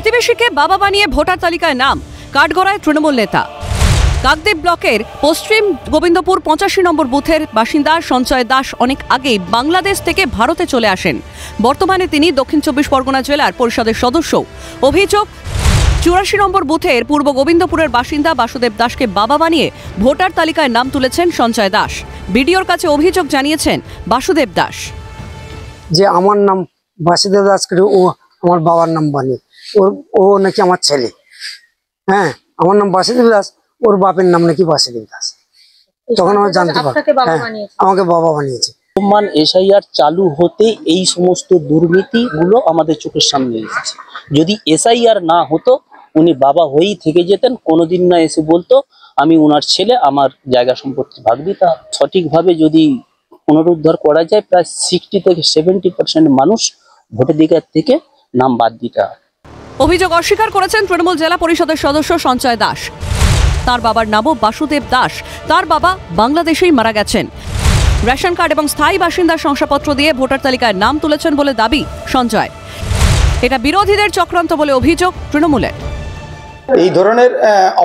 প্রতিবেশীকে বাবা বানিয়ে ভোটার তালিকায় নাম, কাঠগড়ায় তৃণমূল নেতা। কাকদ্বীপ ব্লকের পশ্চিম গোবিন্দপুর 85 নম্বর বুথের বাসিন্দা সঞ্জয় দাস অনেক আগেই বাংলাদেশ থেকে ভারতে চলে আসেন। বর্তমানে তিনি দক্ষিণ 24 পরগনা জেলার পরিষদের সদস্য। অভিযোগ, 84 নম্বর বুথের পূর্ব গোবিন্দপুরের বাসিন্দা বাসুদেব দাসকে বাবা বানিয়ে ভোটার তালিকায় নাম তুলেছেন সঞ্জয় দাস। বিডিওর কাছে অভিযোগ জানিয়েছেন বাসুদেব দাস। যে আমার নাম বাসুদেব দাস করে ও আমার বাবার নাম বানিয়ে ও নাকি আমার ছেলে। হ্যাঁ, আমার নাম বাসুদেব দাস, ওর বাপের নাম নাকি বাসুদেব দাস। তখন আমার জানতে পারি আমাকে বাবা বানিয়েছে। বর্তমান এসআইআর চালু হতে এই সমস্ত দুর্নীতিগুলো আমাদের চোখের সামনে এসেছে। যদি এসআইআর না হতো উনি বাবা হয়েই থেকে যেতেন, কোনোদিন না এসে বলতো আমি ওনার ছেলে, আমার জায়গা সম্পত্তি ভাগ দিতে। সঠিকভাবে যদি পুনরুদ্ধার করা যায়, প্রায় 60 থেকে 70% মানুষ ভোটাধিকার থেকে নাম বাদ দিতে হয়। অভিযোগ অস্বীকার করেছেন তৃণমূল জেলা পরিষদের সদস্য সঞ্জয় দাস। তার বাবার নামও বাসুদেব দাস। তার বাবা বাংলাদেশেই মারা গেছেন। রেশন কার্ড এবং স্থায়ী বাসিন্দার শংসাপত্র দিয়ে ভোটার তালিকায় নাম তুলেছেন বলে দাবি সঞ্জয়। এটা বিরোধীদের চক্রান্ত বলে অভিযোগ তৃণমূলের। এই ধরনের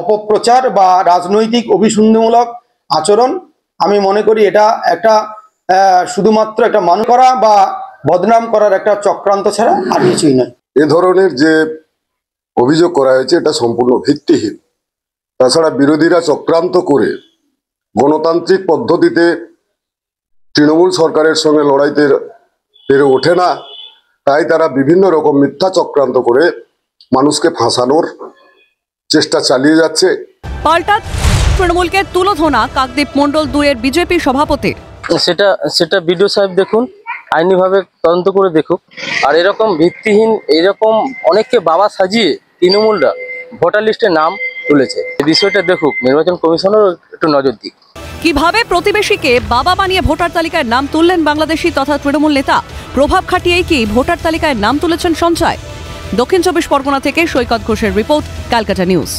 অপপ্রচার বা রাজনৈতিক অভিসন্ধিমূলক আচরণ আমি মনে করি এটা একটা শুধুমাত্র একটা মান করা বা বদনাম করার একটা চক্রান্ত ছাড়া আর কিছুই নয়। এ ধরনের যে অভিযোগ করা হয়েছে এটা সম্পূর্ণ ভিত্তিহীন। তাছাড়া বিরোধীরা চক্রান্ত করে গণতান্ত্রিক পদ্ধতিতে তৃণমূল সরকারের সঙ্গে লড়াইতে পেরে ওঠে না, তাই তারা বিভিন্ন রকম মিথ্যা চক্রান্ত করে মানুষকে ফাঁসানোর চেষ্টা চালিয়ে যাচ্ছে। পাল্টা তৃণমূলকে তুলোধনা কাকদ্বীপ মণ্ডল 2 এর বিজেপি সভাপতি। সেটা বিডিও সাহেব দেখুন, আইনিভাবে তদন্ত করে দেখুক। আর এরকম ভিত্তিহীন এরকম অনেককে বাবা সাজিয়ে তৃণমূলরা ভোটার লিস্টে নাম তুলেছে। এই বিষয়টা দেখুক, নির্বাচন কমিশনেরও একটু নজর দিক। কিভাবে প্রতিবেশীকে বাবা বানিয়ে ভোটার তালিকায় নাম তুললেন বাংলাদেশি তথা তৃণমূল নেতা? প্রভাব খাটিয়েই কি ভোটার তালিকায় নাম তুলেছেন সঞ্জয়? দক্ষিণ 24 পরগনা থেকে সৈকত ঘোষের রিপোর্ট, ক্যালকাটা নিউজ।